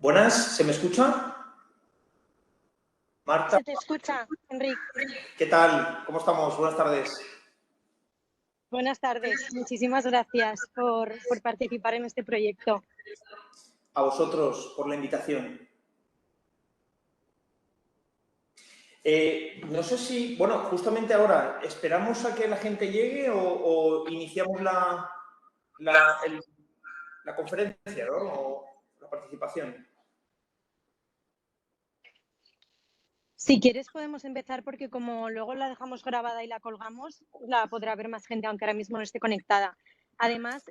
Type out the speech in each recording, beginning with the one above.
Buenas, ¿se me escucha? Marta, Se te escucha, Enrique. ¿qué tal? ¿Cómo estamos? Buenas tardes. Buenas tardes. Muchísimas gracias por participar en este proyecto. A vosotros por la invitación. No sé si, bueno, justamente ahora, ¿esperamos a que la gente llegue o iniciamos la conferencia, ¿no? O la participación? Si quieres podemos empezar porque como luego la dejamos grabada y la colgamos, la podrá ver más gente aunque ahora mismo no esté conectada. Además,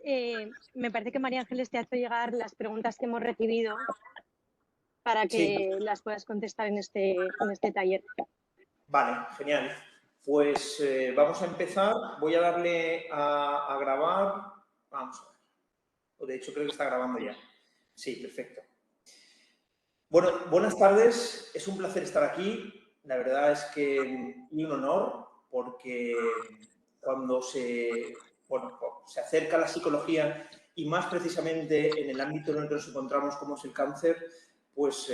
me parece que María Ángeles te ha hecho llegar las preguntas que hemos recibido para que Sí. las puedas contestar en este taller. Vale, genial. Pues vamos a empezar. Voy a darle a grabar. Vamos a ver. O de hecho creo que está grabando ya. Sí, perfecto. Bueno, buenas tardes. Es un placer estar aquí. La verdad es que y un honor porque cuando se acerca la psicología y más precisamente en el ámbito en el que nos encontramos como es el cáncer, pues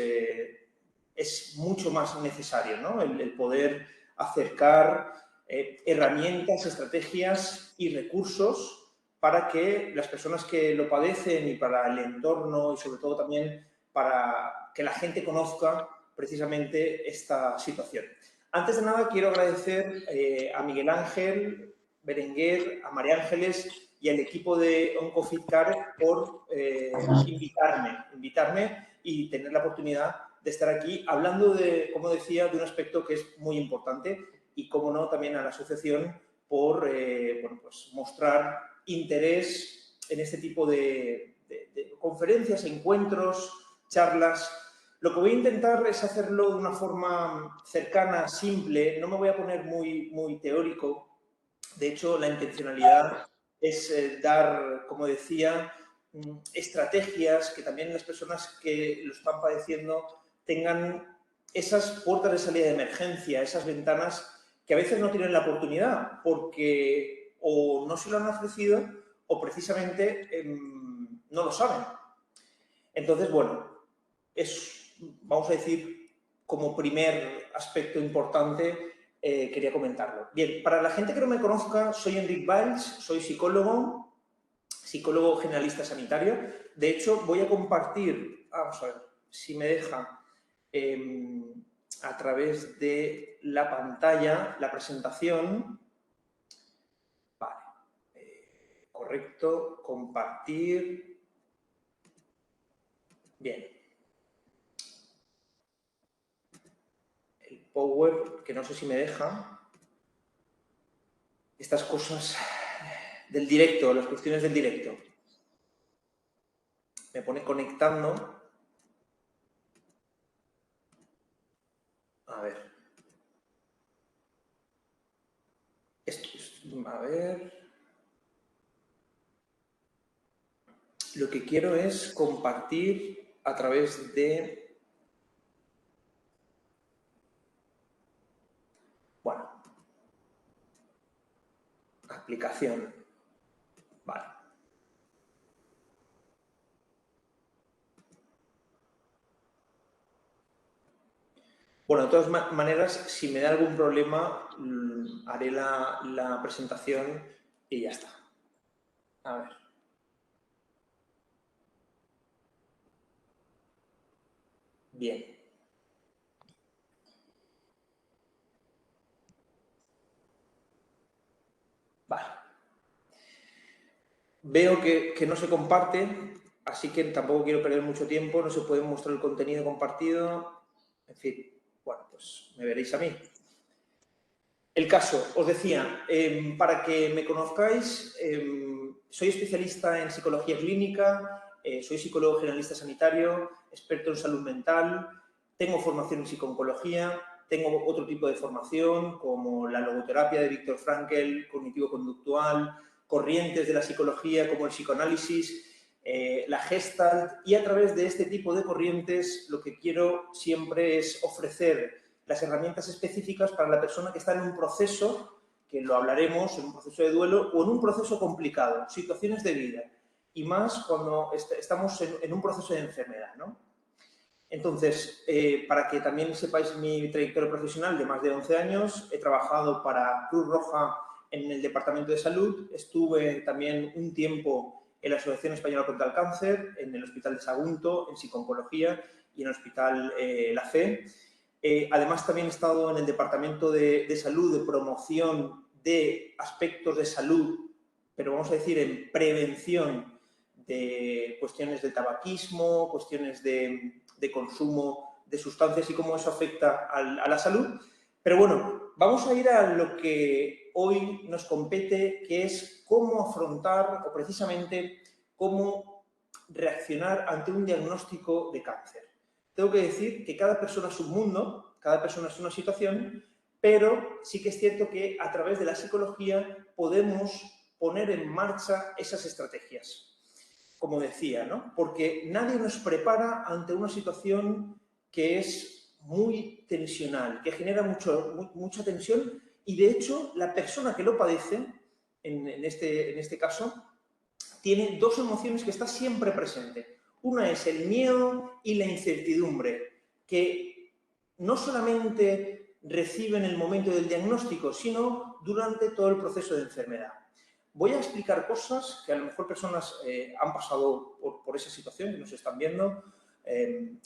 es mucho más necesario, ¿no? El poder acercar herramientas, estrategias y recursos para que las personas que lo padecen y para el entorno y sobre todo también para que la gente conozca precisamente esta situación. Antes de nada, quiero agradecer a Miguel Ángel Berenguer, a María Ángeles y al equipo de OncoFitCare por invitarme y tener la oportunidad de estar aquí hablando de, como decía, de un aspecto que es muy importante y, como no, también a la asociación por pues mostrar interés en este tipo de conferencias, encuentros, charlas. Lo que voy a intentar es hacerlo de una forma cercana, simple. No me voy a poner muy teórico. De hecho, la intencionalidad es dar, como decía, estrategias que también las personas que lo están padeciendo tengan esas puertas de salida de emergencia, esas ventanas que a veces no tienen la oportunidad porque o no se lo han ofrecido o precisamente no lo saben. Entonces, bueno, vamos a decir, como primer aspecto importante, quería comentarlo. Bien, para la gente que no me conozca, soy Enric Valls, soy psicólogo generalista sanitario. De hecho, voy a compartir, vamos a ver si me deja, a través de la pantalla, la presentación. Vale, correcto, compartir. Bien. El Power, que no sé si me deja. Estas cosas del directo, las cuestiones del directo. Me pone conectando. A ver. A ver. Lo que quiero es compartir a través de... Bueno. Aplicación. Vale. Bueno, de todas maneras, si me da algún problema, haré la presentación y ya está. A ver. Bien. Vale. Veo que no se comparte, así que tampoco quiero perder mucho tiempo, no se puede mostrar el contenido compartido. En fin, bueno, pues me veréis a mí. El caso, os decía, para que me conozcáis, soy especialista en psicología clínica, soy psicólogo generalista sanitario, experto en salud mental, tengo formación en psico-oncología, tengo otro tipo de formación como la logoterapia de Viktor Frankl, cognitivo-conductual, corrientes de la psicología como el psicoanálisis, la Gestalt, y a través de este tipo de corrientes lo que quiero siempre es ofrecer las herramientas específicas para la persona que está en un proceso, que lo hablaremos, en un proceso de duelo o en un proceso complicado, situaciones de vida, y más cuando estamos en un proceso de enfermedad, ¿no? Entonces, para que también sepáis mi trayectoria profesional de más de 11 años, he trabajado para Cruz Roja en el Departamento de Salud, estuve también un tiempo en la Asociación Española contra el Cáncer, en el Hospital de Sagunto, en psico-oncología y en el Hospital La Fe. Además, también he estado en el Departamento de Salud, de promoción de aspectos de salud, pero vamos a decir en prevención de cuestiones de tabaquismo, cuestiones de consumo de sustancias y cómo eso afecta a la salud. Pero bueno, vamos a ir a lo que hoy nos compete, que es cómo afrontar o precisamente cómo reaccionar ante un diagnóstico de cáncer. Tengo que decir que cada persona es un mundo, cada persona es una situación, pero sí que es cierto que a través de la psicología podemos poner en marcha esas estrategias, como decía, ¿no? Porque nadie nos prepara ante una situación que es muy tensional, que genera mucha tensión y, de hecho, la persona que lo padece, en este caso, tiene dos emociones que están siempre presentes. Una es el miedo y la incertidumbre, que no solamente recibe en el momento del diagnóstico, sino durante todo el proceso de enfermedad. Voy a explicar cosas que a lo mejor personas han pasado por esa situación, que nos están viendo,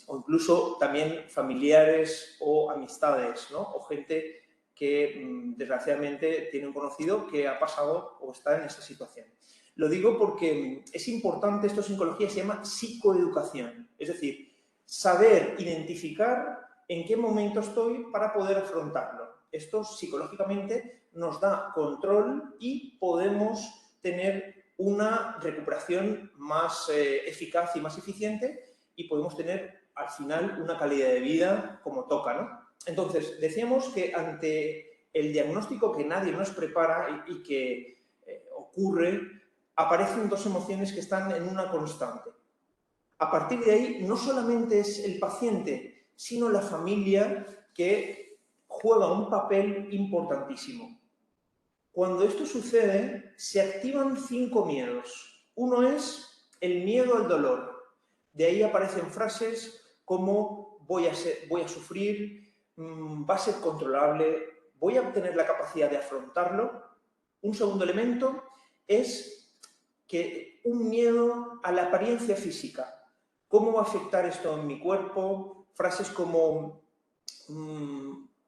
o incluso también familiares o amistades, ¿no? O gente que desgraciadamente tiene un conocido que ha pasado o está en esa situación. Lo digo porque es importante, esto en psicología se llama psicoeducación, es decir, saber identificar en qué momento estoy para poder afrontarlo. Esto psicológicamente nos da control y podemos tener una recuperación más eficaz y más eficiente y podemos tener al final una calidad de vida como toca, ¿no? Entonces, decíamos que ante el diagnóstico que nadie nos prepara y que ocurre, aparecen dos emociones que están en una constante. A partir de ahí, no solamente es el paciente, sino la familia que juega un papel importantísimo. Cuando esto sucede, se activan 5 miedos. Uno es el miedo al dolor. De ahí aparecen frases como voy a sufrir, va a ser controlable, voy a tener la capacidad de afrontarlo. Un segundo elemento es que un miedo a la apariencia física. ¿Cómo va a afectar esto en mi cuerpo? Frases como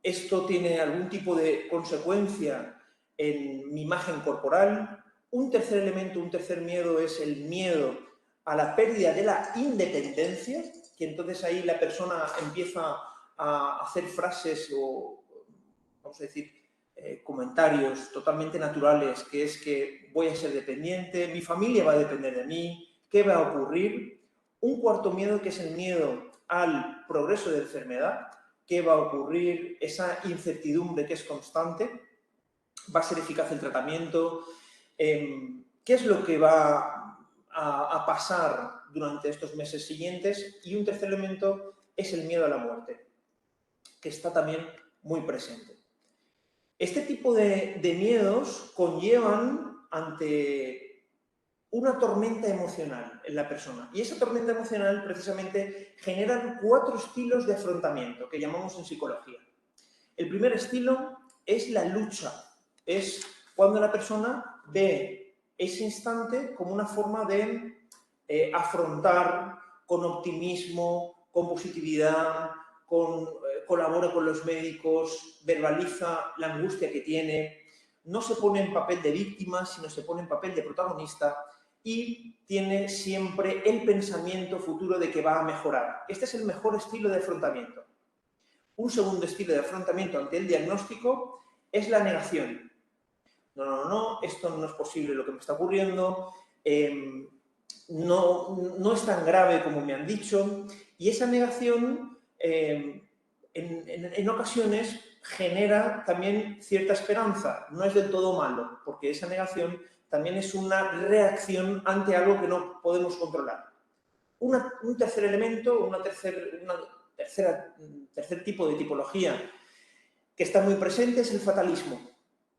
esto tiene algún tipo de consecuencia en mi imagen corporal. Un tercer elemento, un tercer miedo es el miedo a la pérdida de la independencia, que entonces ahí la persona empieza a hacer frases o, vamos a decir, comentarios totalmente naturales, que es que voy a ser dependiente, mi familia va a depender de mí, ¿qué va a ocurrir? Un cuarto miedo, que es el miedo al progreso de enfermedad, ¿qué va a ocurrir? Esa incertidumbre que es constante, ¿va a ser eficaz el tratamiento? ¿Qué es lo que va a pasar durante estos meses siguientes? Y un tercer elemento es el miedo a la muerte, que está también muy presente. Este tipo de miedos conllevan ante una tormenta emocional en la persona. Y esa tormenta emocional precisamente generan 4 estilos de afrontamiento que llamamos en psicología. El primer estilo es la lucha. Es cuando la persona ve ese instante como una forma de afrontar con optimismo, con positividad, colabora con los médicos, verbaliza la angustia que tiene, no se pone en papel de víctima, sino se pone en papel de protagonista y tiene siempre el pensamiento futuro de que va a mejorar. Este es el mejor estilo de afrontamiento. Un segundo estilo de afrontamiento ante el diagnóstico es la negación. No, esto no es posible lo que me está ocurriendo, no es tan grave como me han dicho, y esa negación en ocasiones genera también cierta esperanza, no es del todo malo, porque esa negación también es una reacción ante algo que no podemos controlar. Un tercer elemento, tercer tipo de tipología que está muy presente es el fatalismo.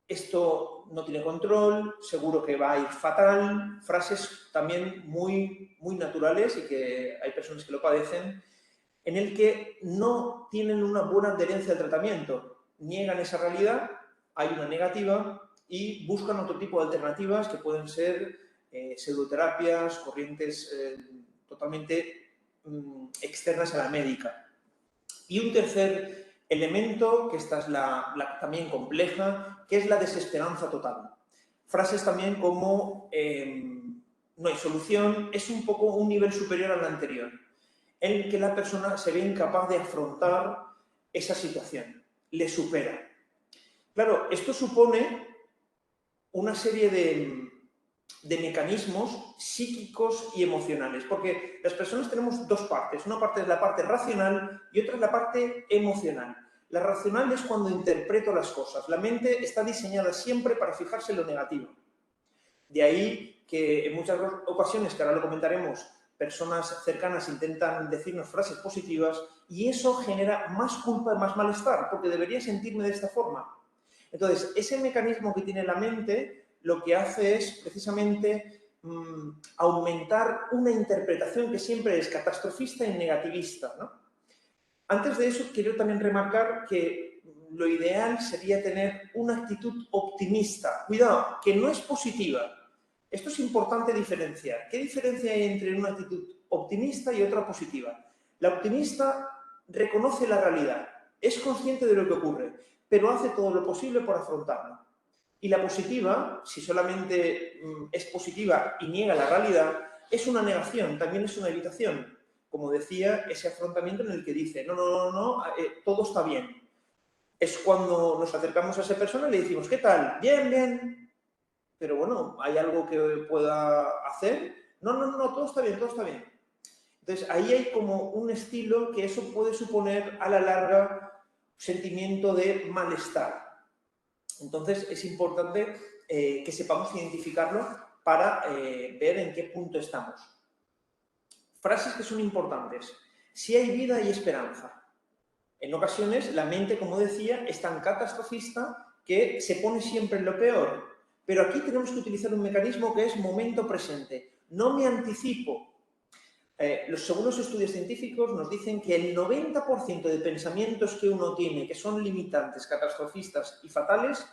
Esto no tiene control, seguro que va a ir fatal, frases también muy naturales y que hay personas que lo padecen. en el que no tienen una buena adherencia al tratamiento, niegan esa realidad, hay una negativa y buscan otro tipo de alternativas que pueden ser pseudoterapias, corrientes totalmente externas a la médica. Y un tercer elemento, que esta es la también compleja, que es la desesperanza total. Frases también como no hay solución, es un poco un nivel superior al anterior, en el que la persona se ve incapaz de afrontar esa situación, le supera. Claro, esto supone una serie de mecanismos psíquicos y emocionales, porque las personas tenemos dos partes, una parte es la parte racional y otra es la parte emocional. La racional es cuando interpreto las cosas, la mente está diseñada siempre para fijarse en lo negativo. De ahí que en muchas ocasiones, que ahora lo comentaremos, personas cercanas intentan decirnos frases positivas y eso genera más culpa y más malestar, porque debería sentirme de esta forma. Entonces, ese mecanismo que tiene la mente lo que hace es precisamente aumentar una interpretación que siempre es catastrofista y negativista, ¿no? Antes de eso, quiero también remarcar que lo ideal sería tener una actitud optimista. Cuidado, que no es positiva. Esto es importante diferenciar. ¿Qué diferencia hay entre una actitud optimista y otra positiva? La optimista reconoce la realidad, es consciente de lo que ocurre, pero hace todo lo posible por afrontarlo. Y la positiva, si solamente es positiva y niega la realidad, es una negación, también es una evitación. Como decía, ese afrontamiento en el que dice, no, todo está bien. Es cuando nos acercamos a esa persona y le decimos, ¿qué tal? Bien, bien. Pero bueno, ¿hay algo que pueda hacer? No, todo está bien, todo está bien. Entonces, ahí hay como un estilo que eso puede suponer a la larga sentimiento de malestar. Entonces, es importante que sepamos identificarlo para ver en qué punto estamos. Frases que son importantes. Si hay vida, hay esperanza. En ocasiones, la mente, como decía, es tan catastrofista que se pone siempre en lo peor. Pero aquí tenemos que utilizar un mecanismo que es momento presente. No me anticipo. Según los estudios científicos nos dicen que el 90% de pensamientos que uno tiene, que son limitantes, catastrofistas y fatales,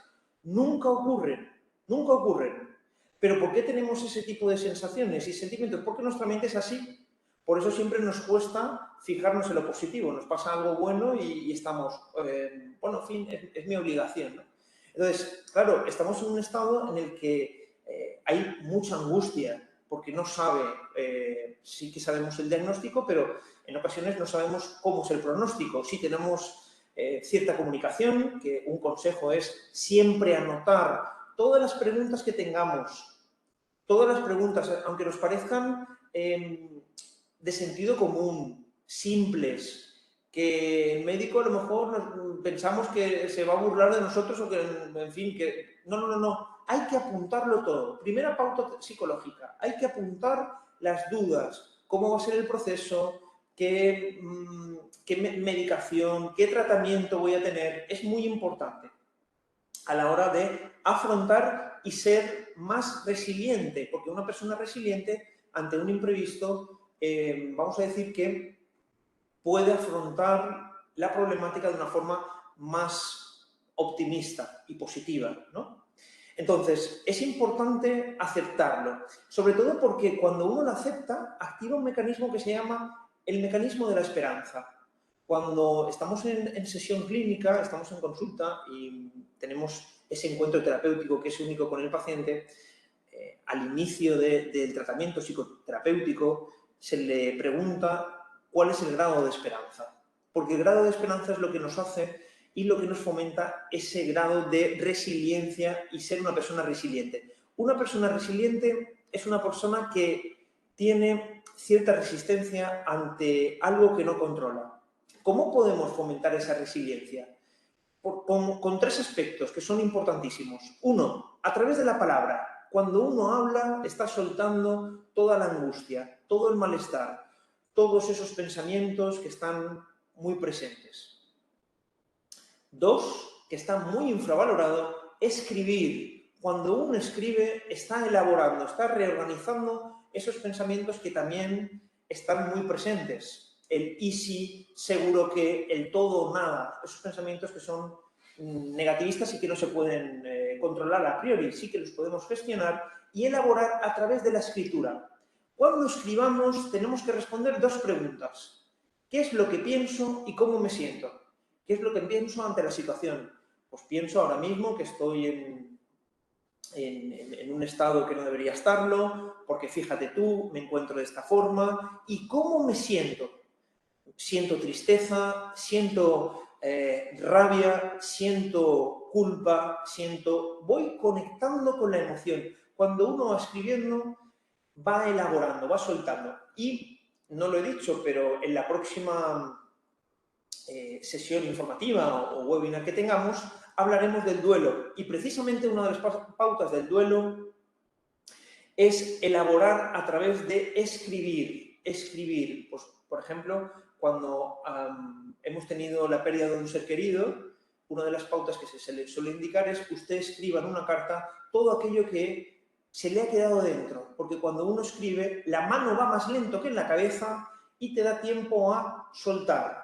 nunca ocurren. Nunca ocurren. ¿Pero por qué tenemos ese tipo de sensaciones y sentimientos? Porque nuestra mente es así. Por eso siempre nos cuesta fijarnos en lo positivo. Nos pasa algo bueno y estamos, bueno, en fin, es mi obligación, ¿no? Entonces, claro, estamos en un estado en el que hay mucha angustia, porque no sabe, sí que sabemos el diagnóstico, pero en ocasiones no sabemos cómo es el pronóstico. Sí tenemos cierta comunicación, que un consejo es siempre anotar todas las preguntas que tengamos, todas las preguntas, aunque nos parezcan de sentido común, simples, que el médico a lo mejor pensamos que se va a burlar de nosotros o que, en fin, que... No. Hay que apuntarlo todo. Primera pauta psicológica. Hay que apuntar las dudas. ¿Cómo va a ser el proceso? ¿Qué medicación? ¿Qué tratamiento voy a tener? Es muy importante a la hora de afrontar y ser más resiliente. Porque una persona resiliente, ante un imprevisto, vamos a decir que puede afrontar la problemática de una forma más optimista y positiva, ¿no? Entonces, es importante aceptarlo, sobre todo porque cuando uno lo acepta, activa un mecanismo que se llama el mecanismo de la esperanza. Cuando estamos en sesión clínica, estamos en consulta y tenemos ese encuentro terapéutico que es único con el paciente, al inicio del tratamiento psicoterapéutico se le pregunta cuál es el grado de esperanza. Porque el grado de esperanza es lo que nos hace y lo que nos fomenta ese grado de resiliencia y ser una persona resiliente. Una persona resiliente es una persona que tiene cierta resistencia ante algo que no controla. ¿Cómo podemos fomentar esa resiliencia? Con tres aspectos que son importantísimos. Uno, a través de la palabra. Cuando uno habla, está soltando toda la angustia, todo el malestar, todos esos pensamientos que están muy presentes. Dos, que está muy infravalorado, escribir. Cuando uno escribe, está elaborando, está reorganizando esos pensamientos que también están muy presentes. el easy, seguro que, el todo o nada. Esos pensamientos que son negativistas y que no se pueden controlar a priori, sí que los podemos gestionar y elaborar a través de la escritura. Cuando escribamos tenemos que responder dos preguntas. ¿Qué es lo que pienso y cómo me siento? ¿Qué es lo que pienso ante la situación? Pues pienso ahora mismo que estoy en un estado que no debería estarlo, porque fíjate tú, me encuentro de esta forma. ¿Y cómo me siento? Siento tristeza, siento rabia, siento culpa, voy conectando con la emoción. Cuando uno va escribiendo, va elaborando, va soltando. Y no lo he dicho, pero en la próxima sesión informativa o webinar que tengamos, hablaremos del duelo. Y precisamente una de las pautas del duelo es elaborar a través de escribir. Escribir, pues, por ejemplo, cuando hemos tenido la pérdida de un ser querido, una de las pautas que se le suele indicar es que usted escriba en una carta todo aquello que se le ha quedado dentro, porque cuando uno escribe, la mano va más lento que en la cabeza y te da tiempo a soltar,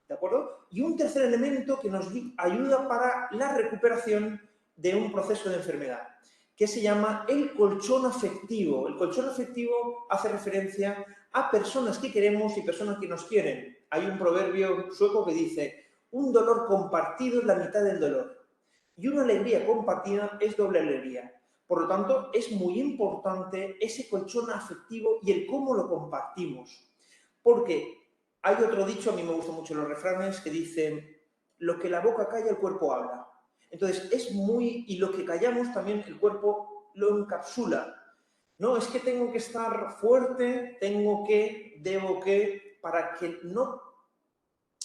¿de acuerdo? Y un tercer elemento que nos ayuda para la recuperación de un proceso de enfermedad, que se llama el colchón afectivo. El colchón afectivo hace referencia a personas que queremos y personas que nos quieren. Hay un proverbio sueco que dice: un dolor compartido es la mitad del dolor y una alegría compartida es doble alegría. Por lo tanto, es muy importante ese colchón afectivo y el cómo lo compartimos. Porque hay otro dicho, a mí me gustan mucho los refranes, que dicen: lo que la boca calla, el cuerpo habla. Entonces, y lo que callamos también el cuerpo lo encapsula. No, es que tengo que estar fuerte, debo que, para que no,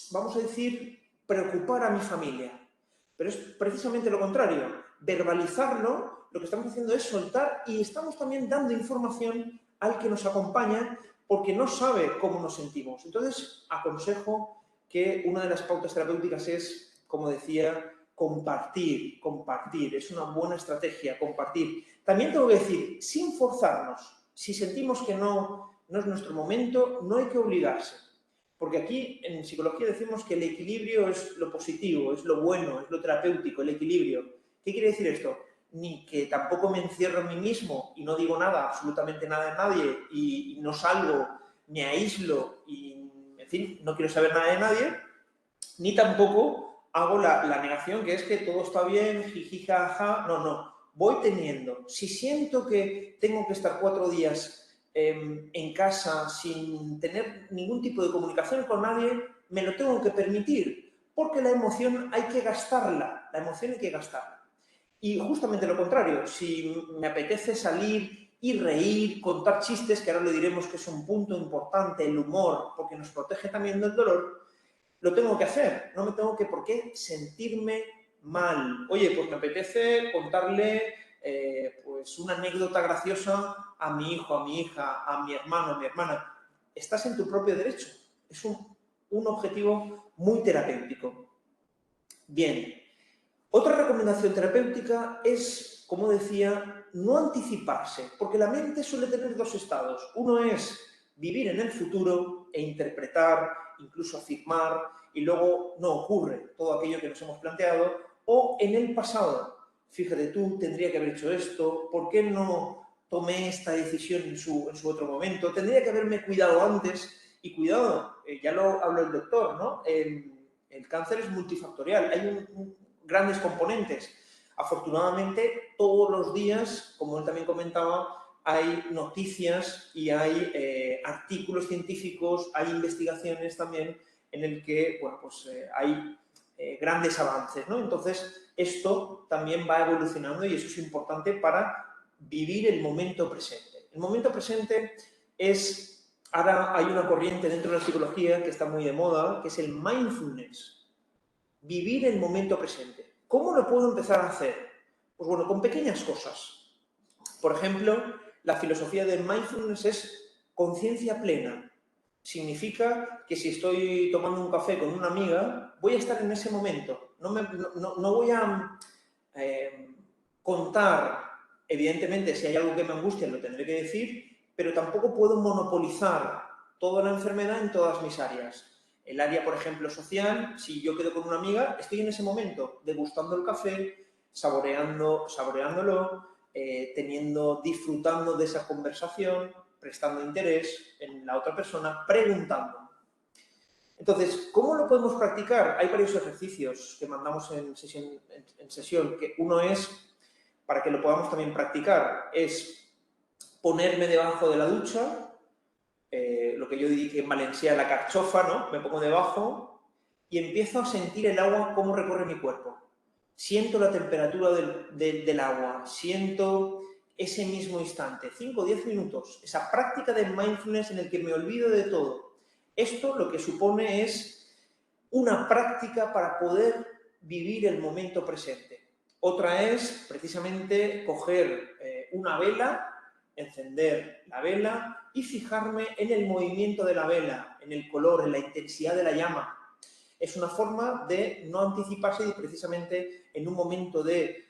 vamos a decir, preocupar a mi familia. Pero es precisamente lo contrario. Verbalizarlo, lo que estamos haciendo es soltar y estamos también dando información al que nos acompaña porque no sabe cómo nos sentimos. Entonces, aconsejo que una de las pautas terapéuticas es, como decía, compartir. Es una buena estrategia, compartir. También tengo que decir, sin forzarnos. Si sentimos que no es nuestro momento, no hay que obligarse. Porque aquí en psicología decimos que el equilibrio es lo positivo, es lo bueno, es lo terapéutico, el equilibrio. ¿Qué quiere decir esto? Ni que tampoco me encierro en mí mismo y no digo nada, absolutamente nada a nadie y no salgo, me aíslo y, en fin, no quiero saber nada de nadie, ni tampoco hago la negación, que es que todo está bien, jiji, jaja. No. Voy teniendo. Si siento que tengo que estar 4 días en casa sin tener ningún tipo de comunicación con nadie, me lo tengo que permitir, porque la emoción hay que gastarla. Y justamente lo contrario, si me apetece salir y reír, contar chistes, que ahora le diremos que es un punto importante, el humor, porque nos protege también del dolor, lo tengo que hacer, no me tengo que por qué sentirme mal. Oye, pues me apetece contarle pues una anécdota graciosa a mi hijo, a mi hija, a mi hermano, a mi hermana. Estás en tu propio derecho. Es un objetivo muy terapéutico. Bien. Otra recomendación terapéutica es, como decía, no anticiparse, porque la mente suele tener dos estados. Uno es vivir en el futuro e interpretar, incluso afirmar, y luego no ocurre todo aquello que nos hemos planteado, o en el pasado. Fíjate tú, tendría que haber hecho esto, ¿por qué no tomé esta decisión en su otro momento? Tendría que haberme cuidado antes. Y cuidado, ya lo habló el doctor, ¿no? El cáncer es multifactorial, hay grandes componentes. Afortunadamente, todos los días, como él también comentaba, hay noticias y hay artículos científicos, hay investigaciones también en el que, bueno, pues hay grandes avances, ¿no? Entonces, esto también va evolucionando y eso es importante para vivir el momento presente. El momento presente es, ahora hay una corriente dentro de la psicología que está muy de moda, que es el mindfulness. Vivir el momento presente. ¿Cómo lo puedo empezar a hacer? Pues bueno, con pequeñas cosas. Por ejemplo, la filosofía del mindfulness es conciencia plena. Significa que si estoy tomando un café con una amiga, voy a estar en ese momento. No voy a contar, evidentemente, si hay algo que me angustia, lo tendré que decir, pero tampoco puedo monopolizar toda la enfermedad en todas mis áreas. El área, por ejemplo, social, si yo quedo con una amiga, estoy en ese momento degustando el café, saboreándolo, disfrutando de esa conversación, prestando interés en la otra persona, preguntando. Entonces, ¿cómo lo podemos practicar? Hay varios ejercicios que mandamos en sesión, que uno es, para que lo podamos también practicar, es ponerme debajo de la ducha, lo que yo diría que en valencià la carchofa, ¿no? Me pongo debajo y empiezo a sentir el agua cómo recorre mi cuerpo. Siento la temperatura del agua, siento ese mismo instante, 5 o 10 minutos, esa práctica de mindfulness en el que me olvido de todo. Esto lo que supone es una práctica para poder vivir el momento presente. Otra es precisamente coger una vela, encender la vela y fijarme en el movimiento de la vela, en el color, en la intensidad de la llama. Es una forma de no anticiparse y precisamente en un momento de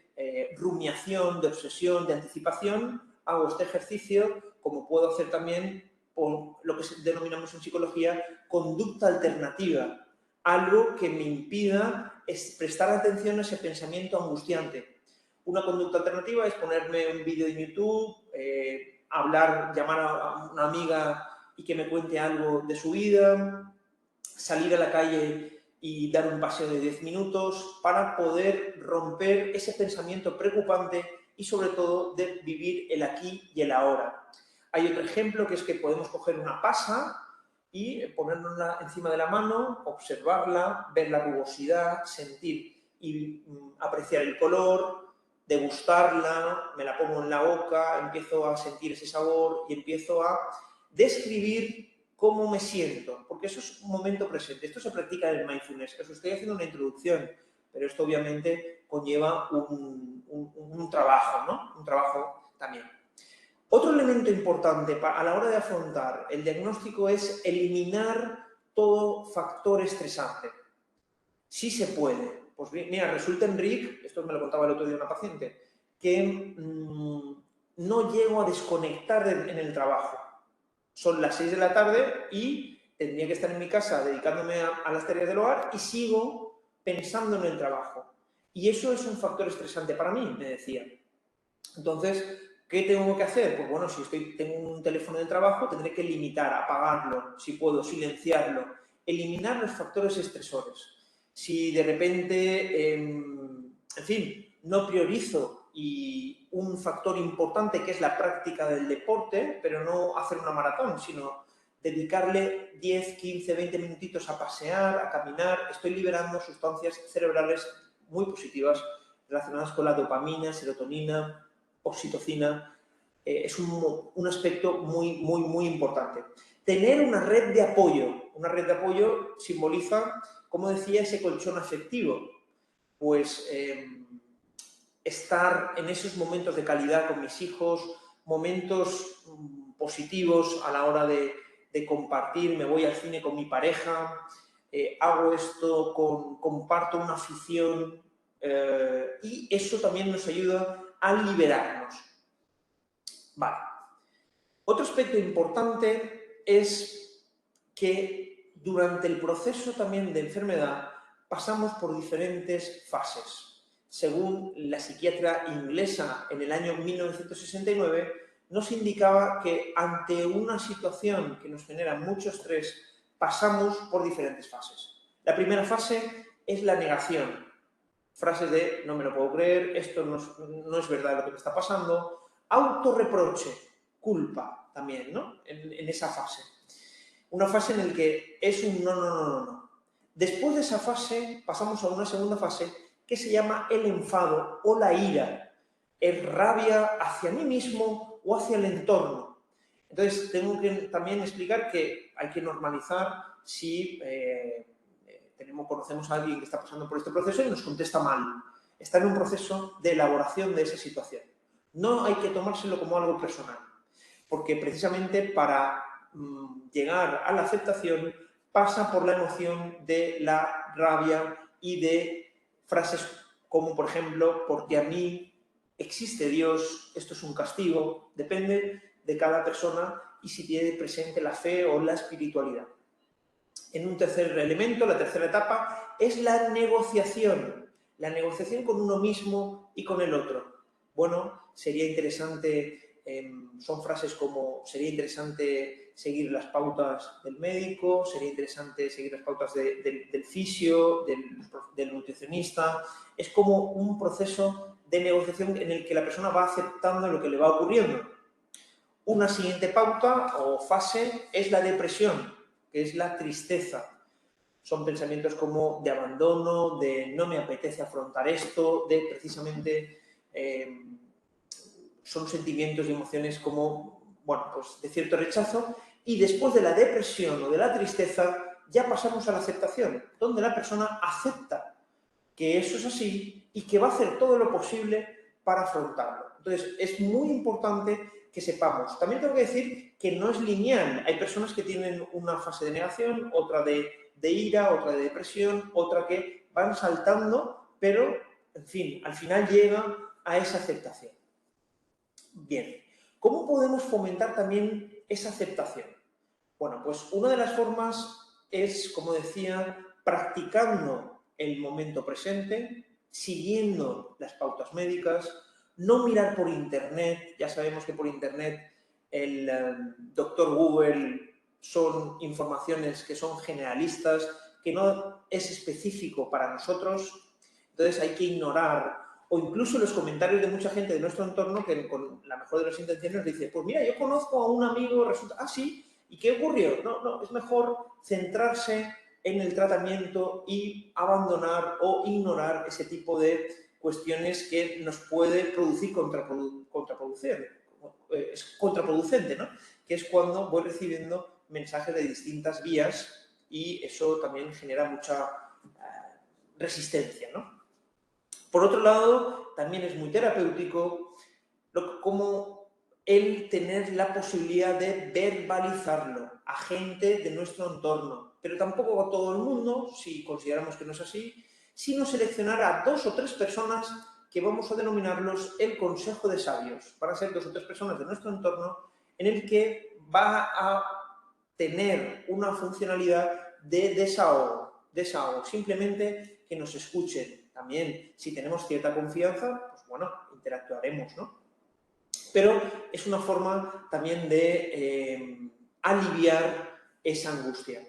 rumiación, de obsesión, de anticipación, hago este ejercicio, como puedo hacer también por lo que denominamos en psicología conducta alternativa, algo que me impida prestar atención a ese pensamiento angustiante. Una conducta alternativa es ponerme un vídeo en YouTube, llamar a una amiga y que me cuente algo de su vida, salir a la calle y dar un paseo de 10 minutos para poder romper ese pensamiento preocupante y sobre todo de vivir el aquí y el ahora. Hay otro ejemplo que es que podemos coger una pasa y ponernosla encima de la mano, observarla, ver la rugosidad, sentir y apreciar el color, degustarla, me la pongo en la boca, empiezo a sentir ese sabor y empiezo a describir cómo me siento, porque eso es un momento presente. Esto se practica en el mindfulness. Os estoy haciendo una introducción, pero esto obviamente conlleva un trabajo, ¿no? Un trabajo también. Otro elemento importante a la hora de afrontar el diagnóstico es eliminar todo factor estresante. Sí se puede. Pues mira, resulta, Enric, esto me lo contaba el otro día una paciente, que no llego a desconectar en el trabajo. Son las 6 de la tarde y tendría que estar en mi casa dedicándome a las tareas del hogar y sigo pensando en el trabajo. Y eso es un factor estresante para mí, me decía. Entonces, ¿qué tengo que hacer? Pues bueno, si tengo un teléfono de trabajo, tendré que limitar, apagarlo, si puedo, silenciarlo, eliminar los factores estresores. Si de repente, en fin, no priorizo y un factor importante que es la práctica del deporte, pero no hacer una maratón, sino dedicarle 10, 15, 20 minutitos a pasear, a caminar, estoy liberando sustancias cerebrales muy positivas relacionadas con la dopamina, serotonina, oxitocina. Es un aspecto muy, muy, muy importante. Tener una red de apoyo. Una red de apoyo simboliza, como decía, ese colchón afectivo. Pues estar en esos momentos de calidad con mis hijos, momentos positivos a la hora de compartir, me voy al cine con mi pareja, hago esto, comparto una afición y eso también nos ayuda a liberarnos. Vale. Otro aspecto importante es que durante el proceso también de enfermedad pasamos por diferentes fases. Según la psiquiatra inglesa en el año 1969, nos indicaba que ante una situación que nos genera mucho estrés, pasamos por diferentes fases. La primera fase es la negación. Frases de no me lo puedo creer, esto no es verdad lo que me está pasando. Autorreproche, culpa también, ¿no? En esa fase. Una fase en la que es un no. Después de esa fase pasamos a una segunda fase que se llama el enfado o la ira. Es rabia hacia mí mismo o hacia el entorno. Entonces, tengo que también explicar que hay que normalizar si conocemos a alguien que está pasando por este proceso y nos contesta mal. Está en un proceso de elaboración de esa situación. No hay que tomárselo como algo personal, porque precisamente para llegar a la aceptación pasa por la emoción de la rabia y de frases como, por ejemplo, porque a mí existe Dios, esto es un castigo, depende de cada persona y si tiene presente la fe o la espiritualidad. En un tercer elemento, la tercera etapa, es la negociación con uno mismo y con el otro. Bueno, sería interesante, son frases como, sería interesante seguir las pautas del médico, sería interesante seguir las pautas del fisio, del nutricionista. Es como un proceso de negociación en el que la persona va aceptando lo que le va ocurriendo. Una siguiente pauta o fase es la depresión, que es la tristeza. Son pensamientos como de abandono, de no me apetece afrontar esto, de precisamente son sentimientos y emociones como, bueno, pues de cierto rechazo. Y después de la depresión o de la tristeza ya pasamos a la aceptación, donde la persona acepta que eso es así y que va a hacer todo lo posible para afrontarlo. Entonces, es muy importante que sepamos. También tengo que decir que no es lineal. Hay personas que tienen una fase de negación, otra de ira, otra de depresión, otra que van saltando, pero, en fin, al final llegan a esa aceptación. Bien, ¿cómo podemos fomentar también esa aceptación? Bueno, pues una de las formas es, como decía, practicando el momento presente, siguiendo las pautas médicas, no mirar por Internet. Ya sabemos que por Internet el doctor Google son informaciones que son generalistas, que no es específico para nosotros. Entonces hay que ignorar, o incluso los comentarios de mucha gente de nuestro entorno que con la mejor de las intenciones dice, pues mira, yo conozco a un amigo, resulta, ah, sí, ¿y qué ocurrió? No, es mejor centrarse en el tratamiento y abandonar o ignorar ese tipo de cuestiones que nos puede producir es contraproducente, ¿no? Que es cuando voy recibiendo mensajes de distintas vías y eso también genera mucha resistencia, ¿no? Por otro lado, también es muy terapéutico como el tener la posibilidad de verbalizarlo a gente de nuestro entorno, pero tampoco a todo el mundo, si consideramos que no es así, sino seleccionar a 2 o 3 personas que vamos a denominarlos el consejo de sabios. Van a ser 2 o 3 personas de nuestro entorno en el que va a tener una funcionalidad de desahogo, simplemente que nos escuchen. También, si tenemos cierta confianza, pues bueno, interactuaremos, ¿no? Pero es una forma también de aliviar esa angustia.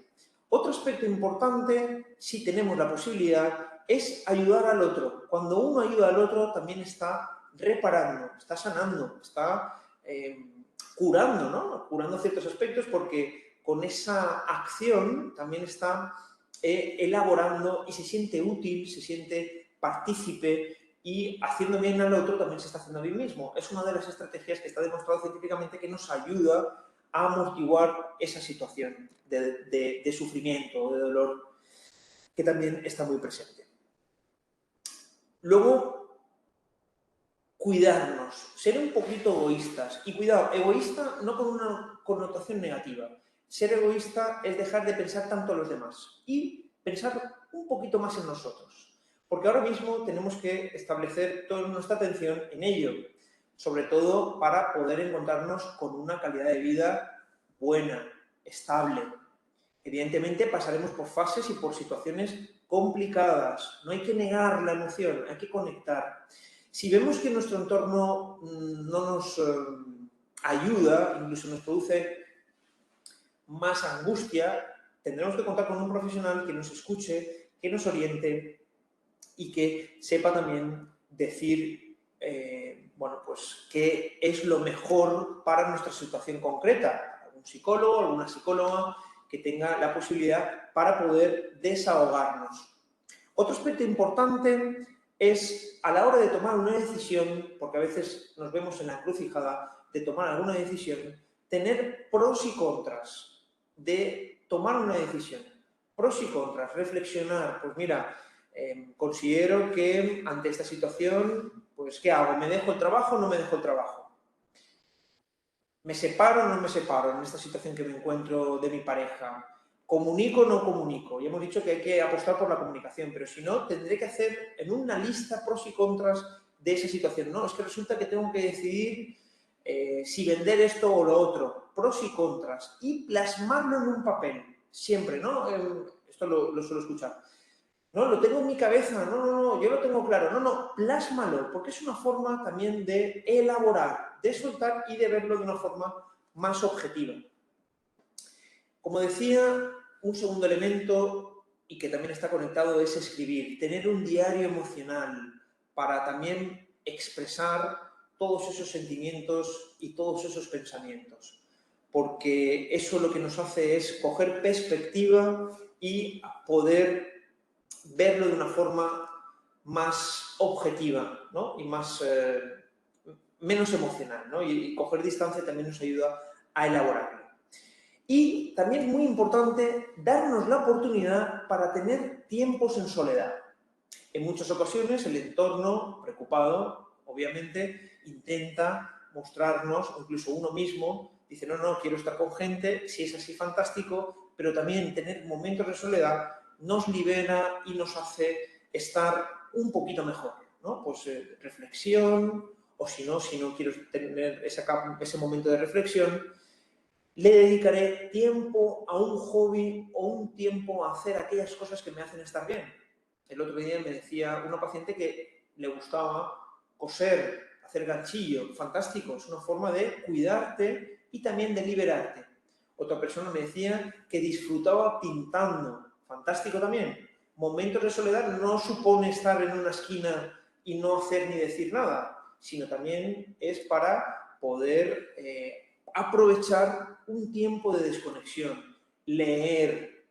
Otro aspecto importante, si tenemos la posibilidad, es ayudar al otro. Cuando uno ayuda al otro, también está reparando, está sanando, está curando, ¿no? Curando ciertos aspectos porque con esa acción también está elaborando y se siente útil, se siente partícipe y haciendo bien al otro también se está haciendo bien mismo. Es una de las estrategias que está demostrado científicamente que nos ayuda a amortiguar esa situación de sufrimiento o de dolor que también está muy presente. Luego, cuidarnos, ser un poquito egoístas. Y cuidado, egoísta no con una connotación negativa. Ser egoísta es dejar de pensar tanto en los demás y pensar un poquito más en nosotros. Porque ahora mismo tenemos que establecer toda nuestra atención en ello, sobre todo para poder encontrarnos con una calidad de vida buena, estable. Evidentemente pasaremos por fases y por situaciones complicadas. No hay que negar la emoción, hay que conectar. Si vemos que nuestro entorno no nos ayuda, incluso nos produce más angustia, tendremos que contar con un profesional que nos escuche, que nos oriente y que sepa también decir, bueno, pues qué es lo mejor para nuestra situación concreta. Algún psicólogo, alguna psicóloga que tenga la posibilidad para poder desahogarnos. Otro aspecto importante es a la hora de tomar una decisión, porque a veces nos vemos en la encrucijada de tomar alguna decisión, tener pros y contras de tomar una decisión. Pros y contras, reflexionar, pues mira, considero que ante esta situación, pues ¿qué hago? ¿Me dejo el trabajo o no me dejo el trabajo? ¿Me separo o no me separo en esta situación que me encuentro de mi pareja? ¿Comunico o no comunico? Ya hemos dicho que hay que apostar por la comunicación, pero si no, tendré que hacer en una lista pros y contras de esa situación. No, es que resulta que tengo que decidir si vender esto o lo otro, pros y contras, y plasmarlo en un papel, siempre, ¿no? Esto lo suelo escuchar. No, lo tengo en mi cabeza, no, yo lo tengo claro. No, plásmalo, porque es una forma también de elaborar, de soltar y de verlo de una forma más objetiva. Como decía, un segundo elemento y que también está conectado es escribir, tener un diario emocional para también expresar todos esos sentimientos y todos esos pensamientos, porque eso lo que nos hace es coger perspectiva y poder verlo de una forma más objetiva, ¿no? Y menos emocional, ¿no? Y coger distancia también nos ayuda a elaborarlo. Y también muy importante, darnos la oportunidad para tener tiempos en soledad. En muchas ocasiones el entorno, preocupado, obviamente, intenta mostrarnos, o incluso uno mismo, dice, no, quiero estar con gente, si es así, fantástico, pero también tener momentos de soledad nos libera y nos hace estar un poquito mejor, ¿no? Pues reflexión, o si no quiero tener ese momento de reflexión, le dedicaré tiempo a un hobby o un tiempo a hacer aquellas cosas que me hacen estar bien. El otro día me decía una paciente que le gustaba coser, hacer ganchillo, fantástico, es una forma de cuidarte y también de liberarte. Otra persona me decía que disfrutaba pintando, fantástico también. Momentos de soledad no supone estar en una esquina y no hacer ni decir nada, sino también es para poder aprovechar un tiempo de desconexión, leer,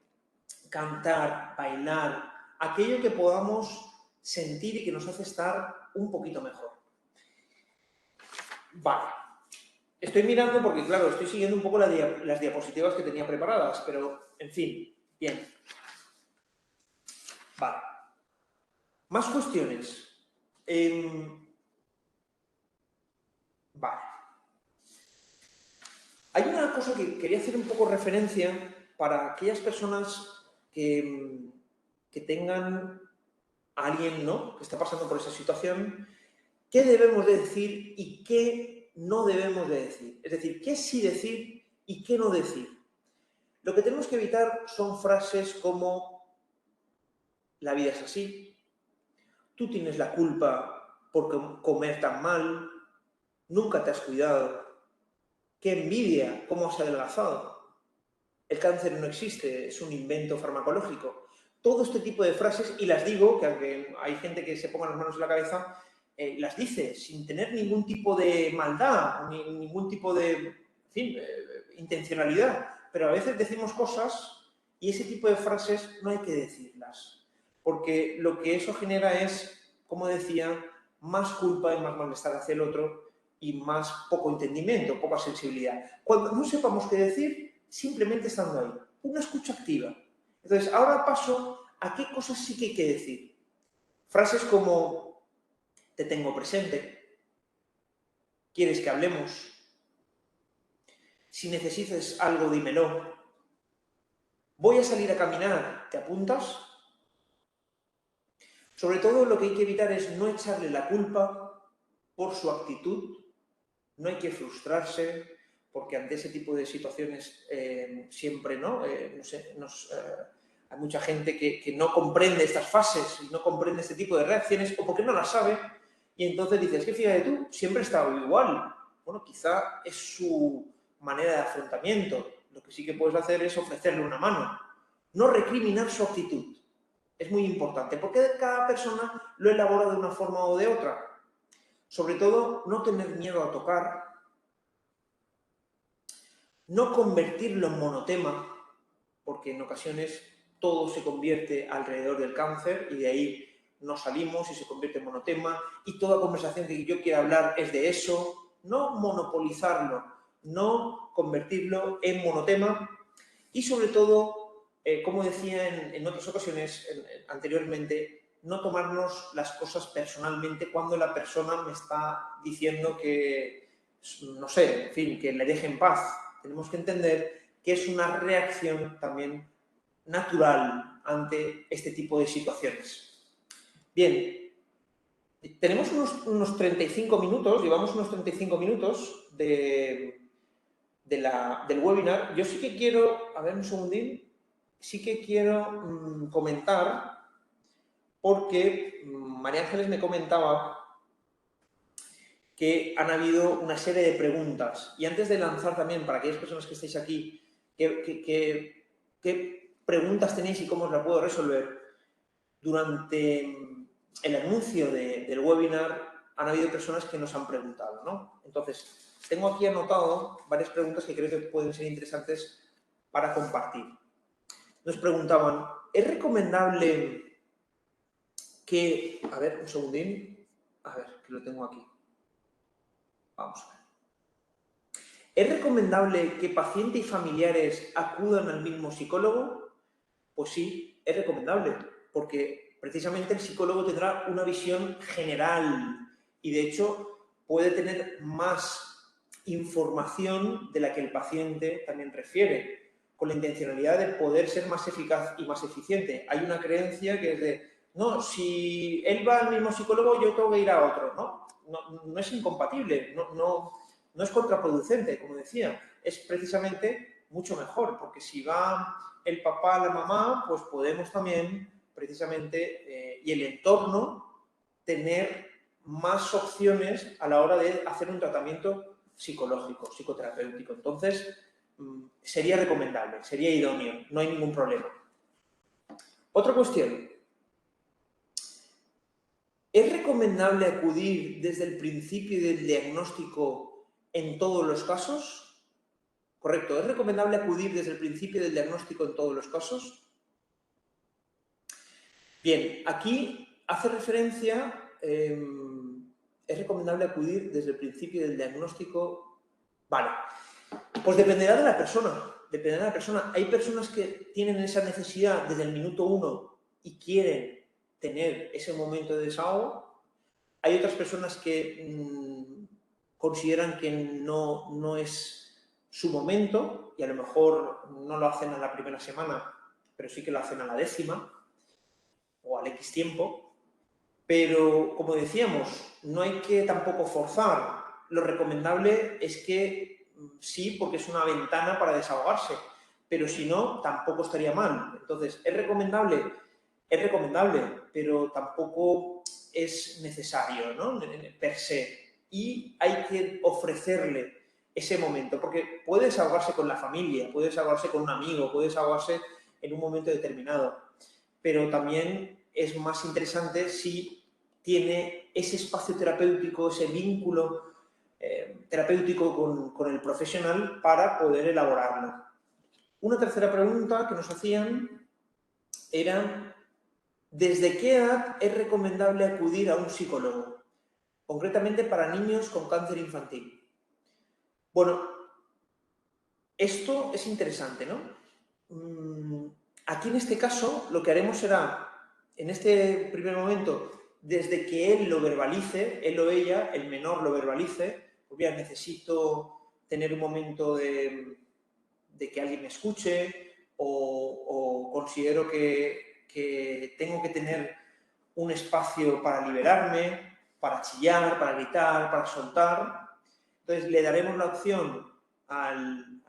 cantar, bailar, aquello que podamos sentir y que nos hace estar un poquito mejor. Vale. Estoy mirando porque, claro, estoy siguiendo un poco las diapositivas que tenía preparadas, pero, en fin, bien. Vale. Más cuestiones. Vale. Hay una cosa que quería hacer un poco referencia para aquellas personas que tengan a alguien, ¿no?, que está pasando por esa situación, qué debemos de decir y qué no debemos de decir. Es decir, qué sí decir y qué no decir. Lo que tenemos que evitar son frases como la vida es así, tú tienes la culpa por comer tan mal, nunca te has cuidado, qué envidia, cómo has adelgazado, el cáncer no existe, es un invento farmacológico. Todo este tipo de frases, y las digo, que aunque hay gente que se ponga las manos en la cabeza, las dice sin tener ningún tipo de maldad, ni ningún tipo de, en fin, intencionalidad. Pero a veces decimos cosas y ese tipo de frases no hay que decirlas, porque lo que eso genera es, como decía, más culpa y más malestar hacia el otro y más poco entendimiento, poca sensibilidad. Cuando no sepamos qué decir, simplemente estando ahí. Una escucha activa. Entonces, ahora paso a qué cosas sí que hay que decir. Frases como, te tengo presente, quieres que hablemos, si necesitas algo, dímelo, voy a salir a caminar, ¿te apuntas? Sobre todo lo que hay que evitar es no echarle la culpa por su actitud, no hay que frustrarse, porque ante ese tipo de situaciones siempre, ¿no? Hay mucha gente que no comprende estas fases y no comprende este tipo de reacciones o porque no las sabe y entonces dices, que fíjate tú, siempre he estado igual. Bueno, quizá es su manera de afrontamiento. Lo que sí que puedes hacer es ofrecerle una mano. No recriminar su actitud. Es muy importante porque cada persona lo elabora de una forma o de otra. Sobre todo, no tener miedo a tocar, no convertirlo en monotema, porque en ocasiones todo se convierte alrededor del cáncer y de ahí no salimos y se convierte en monotema y toda conversación que yo quiera hablar es de eso. No monopolizarlo, no convertirlo en monotema y sobre todo, como decía en otras ocasiones anteriormente, no tomarnos las cosas personalmente cuando la persona me está diciendo que, no sé, en fin, que le deje en paz. Tenemos que entender que es una reacción también natural ante este tipo de situaciones. Bien, Tenemos unos 35 minutos, llevamos unos 35 minutos del webinar. Yo sí que quiero, a ver un segundín, sí que quiero comentar, porque María Ángeles me comentaba que han habido una serie de preguntas. Y antes de lanzar también, para aquellas personas que estáis aquí, ¿qué preguntas tenéis y cómo os la puedo resolver? Durante el anuncio del webinar han habido personas que nos han preguntado, ¿no? Entonces, tengo aquí anotado varias preguntas que creo que pueden ser interesantes para compartir. Nos preguntaban, ¿es recomendable que... A ver, un segundín. A ver, que lo tengo aquí. Vamos a ver. ¿Es recomendable que paciente y familiares acudan al mismo psicólogo? Pues sí, es recomendable, porque precisamente el psicólogo tendrá una visión general y, de hecho, puede tener más información de la que el paciente también refiere, con la intencionalidad de poder ser más eficaz y más eficiente. Hay una creencia que es de, no, si él va al mismo psicólogo, yo tengo que ir a otro, ¿no? No es incompatible, no es contraproducente, como decía, es precisamente mucho mejor, porque si va el papá, la mamá, pues podemos también, precisamente, y el entorno, tener más opciones a la hora de hacer un tratamiento psicológico, psicoterapéutico. Entonces, sería recomendable, sería idóneo, no hay ningún problema. Otra cuestión. ¿Es recomendable acudir desde el principio del diagnóstico en todos los casos? Correcto, ¿es recomendable acudir desde el principio del diagnóstico en todos los casos? Bien, aquí hace referencia, ¿es recomendable acudir desde el principio del diagnóstico? Vale, pues dependerá de la persona, dependerá de la persona. Hay personas que tienen esa necesidad desde el minuto 1 y quieren tener ese momento de desahogo. Hay otras personas que consideran que no es su momento y a lo mejor no lo hacen a la primera semana, pero sí que lo hacen a la 10ª o al X tiempo. Pero, como decíamos, no hay que tampoco forzar. Lo recomendable es que sí, porque es una ventana para desahogarse, pero si no, tampoco estaría mal. Entonces, ¿es recomendable? Es recomendable, pero tampoco es necesario, ¿no? Per se. Y hay que ofrecerle ese momento, porque puede desahogarse con la familia, puede desahogarse con un amigo, puede desahogarse en un momento determinado, pero también es más interesante si tiene ese espacio terapéutico, ese vínculo terapéutico con el profesional para poder elaborarlo. Una tercera pregunta que nos hacían era, ¿desde qué edad es recomendable acudir a un psicólogo? Concretamente para niños con cáncer infantil. Bueno, esto es interesante, ¿no? Aquí en este caso lo que haremos será, en este primer momento, desde que él lo verbalice, él o ella, el menor lo verbalice, pues bien, necesito tener un momento de que alguien me escuche o considero que tengo que tener un espacio para liberarme, para chillar, para gritar, para soltar. Entonces, le daremos la opción al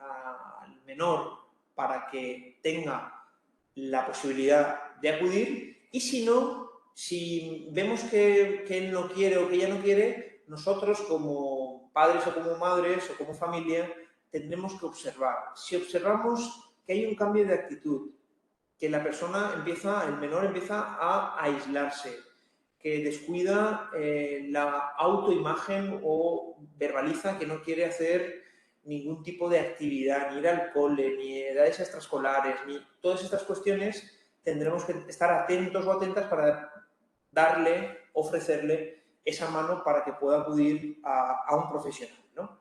menor para que tenga la posibilidad de acudir y si no, si vemos que él no quiere o que ella no quiere, nosotros como padres o como madres o como familia tendremos que observar. Si observamos que hay un cambio de actitud, que la persona empieza, el menor empieza a aislarse, que descuida la autoimagen o verbaliza que no quiere hacer ningún tipo de actividad, ni ir al cole, ni edades extraescolares, ni todas estas cuestiones, tendremos que estar atentos o atentas para darle, ofrecerle esa mano para que pueda acudir a un profesional, ¿no?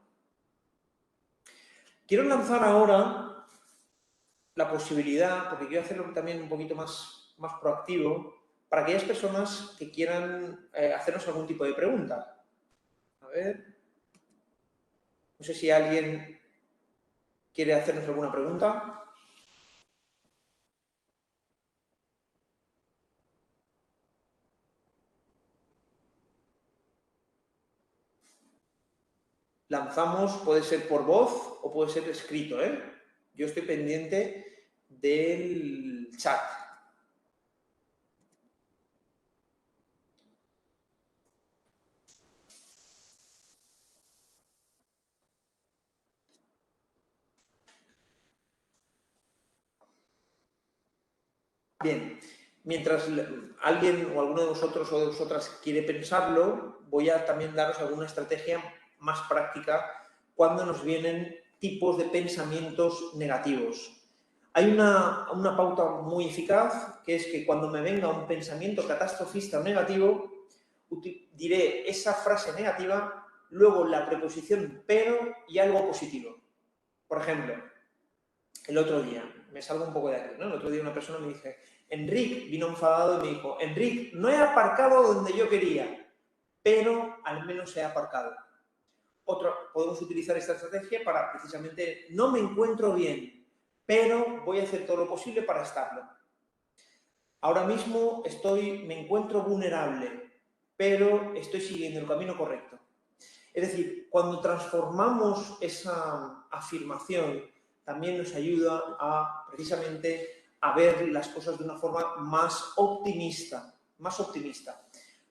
Quiero lanzar ahora la posibilidad, porque quiero hacerlo también un poquito más proactivo, para aquellas personas que quieran hacernos algún tipo de pregunta. A ver. No sé si alguien quiere hacernos alguna pregunta. lanzamos, puede ser por voz o puede ser escrito, ¿eh? Yo estoy pendiente del chat. Bien, mientras alguien o alguno de vosotros o de vosotras quiere pensarlo, voy a también daros alguna estrategia más práctica cuando nos vienen tipos de pensamientos negativos. Hay una pauta muy eficaz, que es que cuando me venga un pensamiento catastrofista o negativo, diré esa frase negativa, luego la preposición pero y algo positivo. Por ejemplo, el otro día, me salgo un poco de aquí, ¿no? El otro día una persona me dice, Enric, vino enfadado y me dijo, Enric, no he aparcado donde yo quería, pero al menos he aparcado. Podemos utilizar esta estrategia para precisamente, no me encuentro bien, pero voy a hacer todo lo posible para estarlo. Ahora mismo me encuentro vulnerable, pero estoy siguiendo el camino correcto. Es decir, cuando transformamos esa afirmación, también nos ayuda precisamente a ver las cosas de una forma más optimista, más optimista.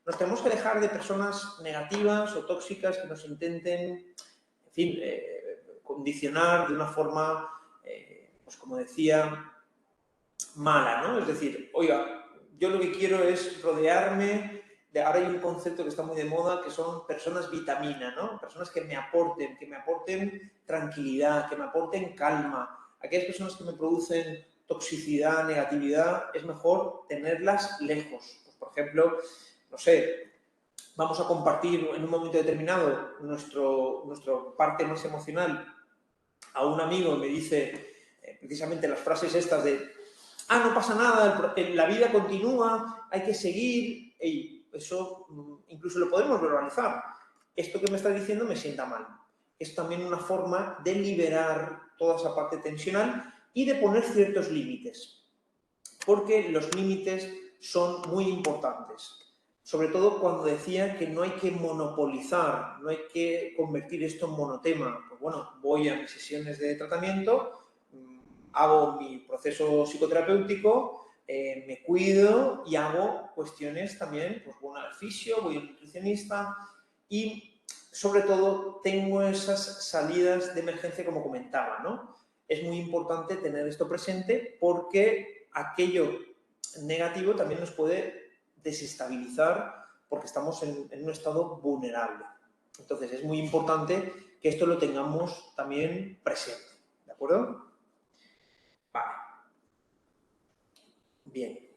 Nos tenemos que dejar de personas negativas o tóxicas que nos intenten, en fin, condicionar de una forma, pues como decía, mala, ¿no? Es decir, oiga, yo lo que quiero es rodearme ahora hay un concepto que está muy de moda que son personas vitamina, ¿no? Personas que me aporten tranquilidad, que me aporten calma. Aquellas personas que me producen toxicidad, negatividad, es mejor tenerlas lejos. Pues, por ejemplo, no sé, vamos a compartir en un momento determinado nuestra parte más emocional a un amigo y me dice precisamente las frases estas de no pasa nada, la vida continúa, hay que seguir, eso incluso lo podemos verbalizar. Esto que me está diciendo me sienta mal. Es también una forma de liberar toda esa parte tensional y de poner ciertos límites, porque los límites son muy importantes. Sobre todo cuando decía que no hay que monopolizar, no hay que convertir esto en monotema. Pues bueno, voy a mis sesiones de tratamiento, hago mi proceso psicoterapéutico, me cuido y hago cuestiones también, pues voy al fisio, voy al nutricionista y sobre todo tengo esas salidas de emergencia como comentaba, ¿no? Es muy importante tener esto presente porque aquello negativo también nos puede desestabilizar porque estamos en un estado vulnerable. Entonces es muy importante que esto lo tengamos también presente, ¿de acuerdo? Vale. Bien.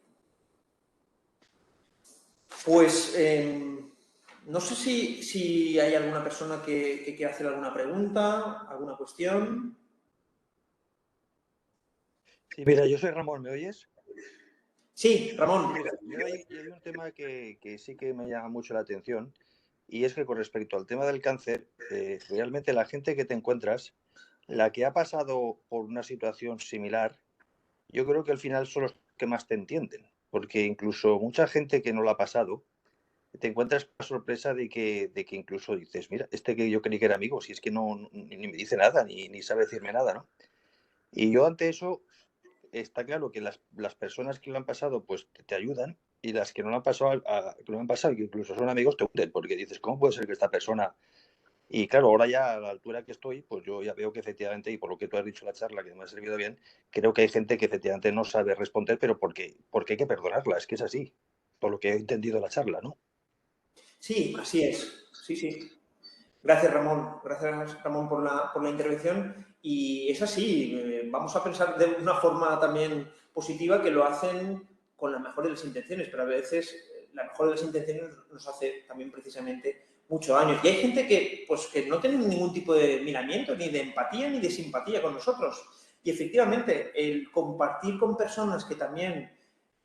Pues no sé si hay alguna persona que quiera hacer alguna pregunta, alguna cuestión. Sí, mira, yo soy Ramón, ¿me oyes? Sí, Ramón. Mira, hay un tema que sí que me llama mucho la atención y es que con respecto al tema del cáncer, realmente la gente que te encuentras, la que ha pasado por una situación similar, yo creo que al final son los que más te entienden, porque incluso mucha gente que no lo ha pasado, te encuentras con la sorpresa de que incluso dices, mira, este que yo creí que era amigo, si es que ni me dice nada, ni sabe decirme nada, ¿no? Y yo ante eso, está claro que las personas que lo han pasado pues te ayudan y las que no lo han pasado, que lo han pasado y que incluso son amigos te hunden porque dices, ¿cómo puede ser que esta persona? Y claro, ahora ya a la altura que estoy, pues yo ya veo que efectivamente, y por lo que tú has dicho en la charla, que me ha servido bien, creo que hay gente que efectivamente no sabe responder, pero porque hay que perdonarla, es que es así, por lo que he entendido de la charla, ¿no? Sí, así es. Sí, sí. Gracias, Ramón. Gracias, Ramón, por la intervención. Y es así. Vamos a pensar de una forma también positiva que lo hacen con la mejor de las intenciones, pero a veces la mejor de las intenciones nos hace también precisamente mucho daño. Y hay gente que no tiene ningún tipo de miramiento, ni de empatía, ni de simpatía con nosotros. Y efectivamente, el compartir con personas que también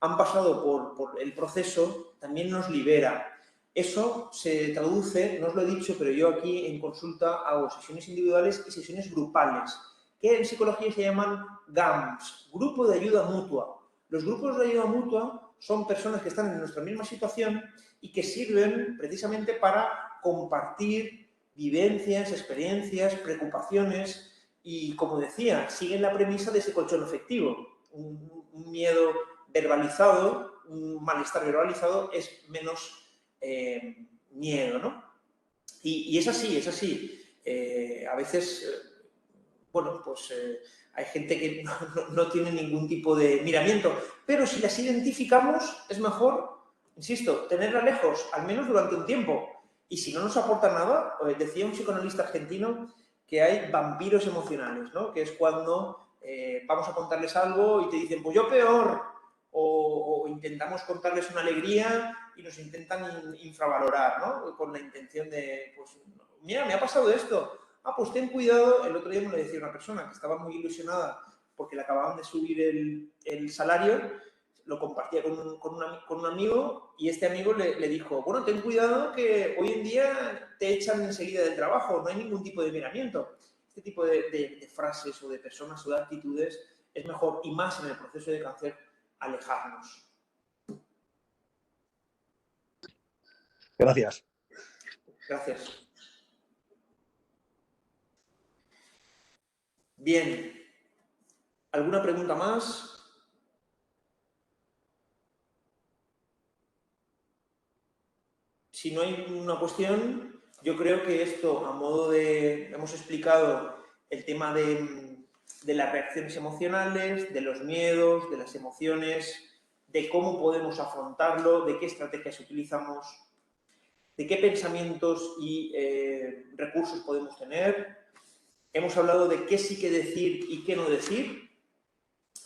han pasado por el proceso también nos libera. Eso se traduce, no os lo he dicho, pero yo aquí en consulta hago sesiones individuales y sesiones grupales, que en psicología se llaman GAMS, Grupo de Ayuda Mutua. Los grupos de ayuda mutua son personas que están en nuestra misma situación y que sirven precisamente para compartir vivencias, experiencias, preocupaciones y, como decía, siguen la premisa de ese colchón afectivo. Un miedo verbalizado, un malestar verbalizado es menos miedo, ¿no? Y es así, es así. A veces, bueno, pues hay gente que no tiene ningún tipo de miramiento, pero si las identificamos es mejor, insisto, tenerla lejos, al menos durante un tiempo. Y si no nos aporta nada, decía un psicoanalista argentino que hay vampiros emocionales, ¿no? Que es cuando vamos a contarles algo y te dicen, pues yo peor, o intentamos contarles una alegría y nos intentan infravalorar, ¿no? Con la intención de, pues, mira, me ha pasado esto. Ah, pues ten cuidado. El otro día me lo decía una persona que estaba muy ilusionada porque le acababan de subir el salario, lo compartía con un amigo y este amigo le dijo, bueno, ten cuidado que hoy en día te echan enseguida del trabajo, no hay ningún tipo de miramiento. Este tipo de frases o de personas o de actitudes es mejor, y más en el proceso de cáncer, alejarnos. Gracias. Gracias. Bien. ¿Alguna pregunta más? Si no hay una cuestión, yo creo que esto, a modo de... Hemos explicado el tema de las reacciones emocionales, de los miedos, de las emociones, de cómo podemos afrontarlo, de qué estrategias utilizamos, de qué pensamientos y recursos podemos tener. Hemos hablado de qué sí que decir y qué no decir.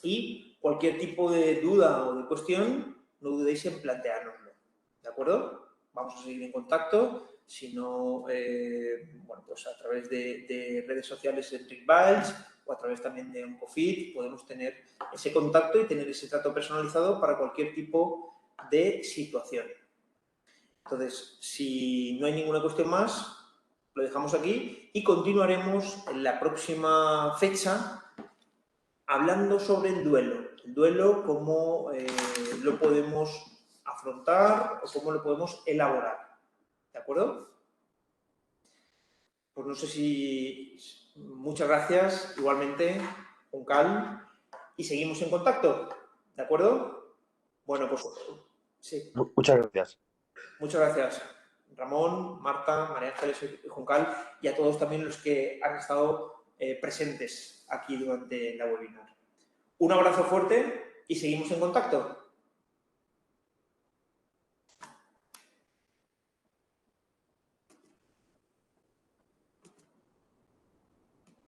Y cualquier tipo de duda o de cuestión, no dudéis en planteárnoslo. ¿De acuerdo? Vamos a seguir en contacto. Si no, bueno, pues a través de redes sociales en Rick Biles o a través también de Oncofit podemos tener ese contacto y tener ese trato personalizado para cualquier tipo de situación. Entonces, si no hay ninguna cuestión más, lo dejamos aquí y continuaremos en la próxima fecha hablando sobre el duelo, cómo lo podemos afrontar o cómo lo podemos elaborar. ¿De acuerdo? Pues no sé si... Muchas gracias, igualmente, Juncal, y seguimos en contacto. ¿De acuerdo? Bueno, pues sí. Muchas gracias. Muchas gracias, Ramón, Marta, María Ángeles y Juncal, y a todos también los que han estado presentes aquí durante la webinar. Un abrazo fuerte y seguimos en contacto.